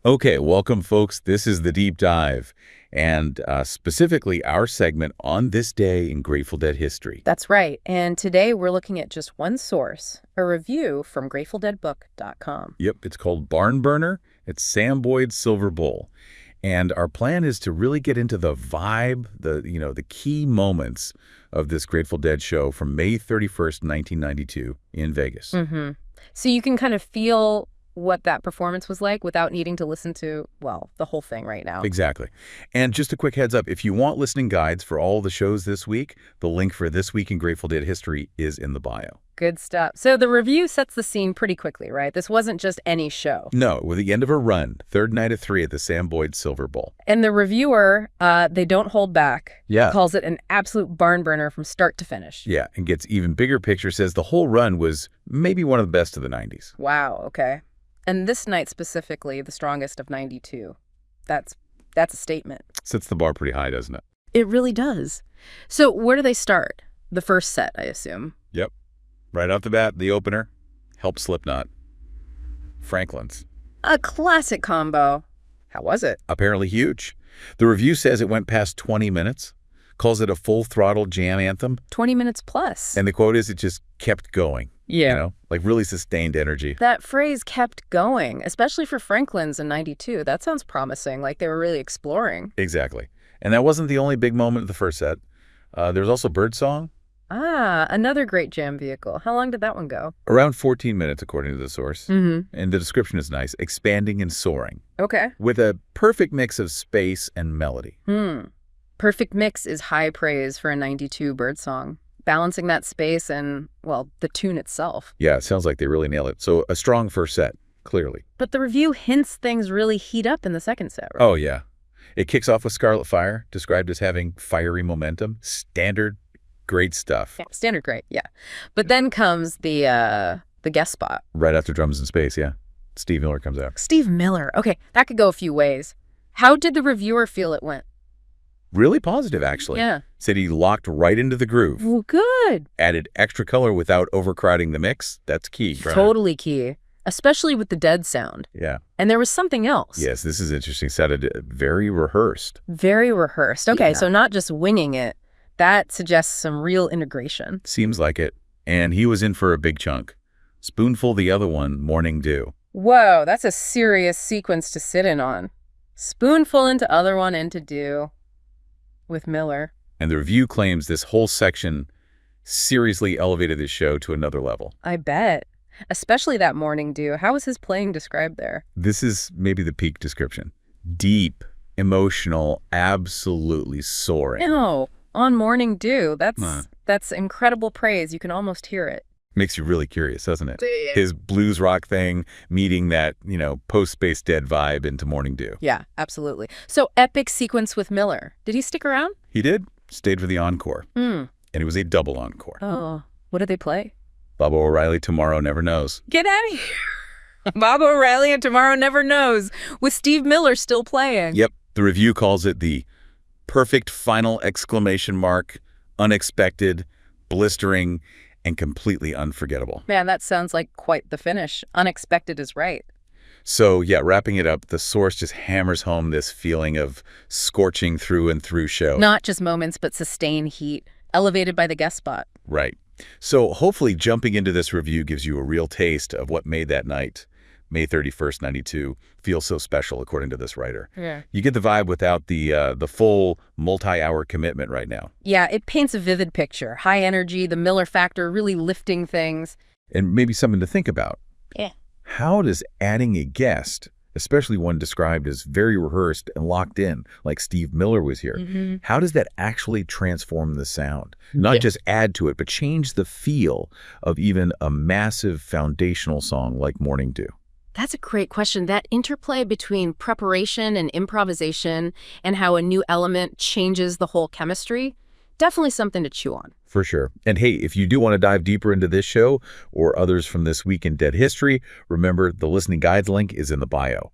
Okay, welcome, folks. This is the Deep Dive, and specifically our segment on this day in Grateful Dead history. That's right. And today we're looking at just one source, a review from GratefulDeadBook.com. Yep, it's called Barn Burner. It's Sam Boyd's Silver Bowl. And our plan is to really get into the vibe, the key moments of this Grateful Dead show from May 31st, 1992 in Vegas. Mm-hmm. So you can kind of feel what that performance was like without needing to listen to, well, the whole thing right now. Exactly. And just a quick heads up, if you want listening guides for all the shows this week, the link for This Week in Grateful Dead History is in the bio. Good stuff. So the review sets the scene pretty quickly, right? This wasn't just any show. No, we're the end of a run, third night of 3 at the Sam Boyd Silver Bowl. And the reviewer, they don't hold back. Yeah. Calls it an absolute barn burner from start to finish. Yeah, and gets even bigger picture, says the whole run was maybe one of the best of the 90s. Wow, okay. And this night specifically, the strongest of 92. That's a statement. Sets the bar pretty high, doesn't it? It really does. So where do they start? The first set, I assume. Yep. Right off the bat, the opener, Help Slipknot. Franklin's. A classic combo. How was it? Apparently huge. The review says it went past 20 minutes, calls it a full-throttle jam anthem. 20 minutes plus. And the quote is, it just kept going. Yeah. You know, like really sustained energy. That phrase kept going, especially for Franklin's in 92. That sounds promising, like they were really exploring. Exactly. And that wasn't the only big moment of the first set. There was also Birdsong. Ah, another great jam vehicle. How long did that one go? Around 14 minutes, according to the source. Mm-hmm. And the description is nice. Expanding and soaring. Okay. With a perfect mix of space and melody. Perfect mix is high praise for a 92 Birdsong. Balancing that space and, well, the tune itself. Yeah, it sounds like they really nailed it. So a strong first set, clearly. But the review hints things really heat up in the second set, right? Oh, yeah. It kicks off with Scarlet Fire, described as having fiery momentum. Standard, great stuff. Yeah, standard great, yeah. But then comes the guest spot. Right after Drums in Space, yeah. Steve Miller comes out. Steve Miller. Okay, that could go a few ways. How did the reviewer feel it went? Really positive, actually. Yeah. Said he locked right into the groove. Well, good. Added extra color without overcrowding the mix. That's key. Totally key. Especially with the Dead sound. Yeah. And there was something else. Yes, this is interesting. Sounded very rehearsed. Very rehearsed. Okay, Yeah. so not just winging it. That suggests some real integration. Seems like it. And he was in for a big chunk. Spoonful the other one, Morning Dew. Whoa, that's a serious sequence to sit in on. Spoonful into other one into Dew. With Miller. And the review claims this whole section seriously elevated this show to another level. I bet. Especially that Morning Dew. How was his playing described there? This is maybe the peak description. Deep, emotional, absolutely soaring. No, on Morning Dew. That's incredible praise. You can almost hear it. Makes you really curious, doesn't it? His blues rock thing meeting that, post-Space Dead vibe into Morning Dew. Yeah, absolutely. So epic sequence with Miller. Did he stick around? He did. Stayed for the encore. And it was a double encore. Oh, what did they play? Baba O'Riley, Tomorrow Never Knows. Get out of here. Baba O'Riley and Tomorrow Never Knows, with Steve Miller still playing. Yep. The review calls it the perfect final exclamation mark, unexpected, blistering, and completely unforgettable. Man, that sounds like quite the finish. Unexpected is right. So, yeah, wrapping it up, the source just hammers home this feeling of scorching through and through show. Not just moments, but sustained heat, elevated by the guest spot. Right. So hopefully jumping into this review gives you a real taste of what made that night, May 31st, 92, feel so special, according to this writer. Yeah. You get the vibe without the full multi-hour commitment right now. Yeah, it paints a vivid picture. High energy, the Miller factor, really lifting things. And maybe something to think about. Yeah. How does adding a guest, especially one described as very rehearsed and locked in, like Steve Miller was here, how does that actually transform the sound? Not just add to it, but change the feel of even a massive foundational song like Morning Dew? That's a great question. That interplay between preparation and improvisation and how a new element changes the whole chemistry, definitely something to chew on. For sure. And hey, if you do want to dive deeper into this show or others from this week in Dead History, remember the listening guides link is in the bio.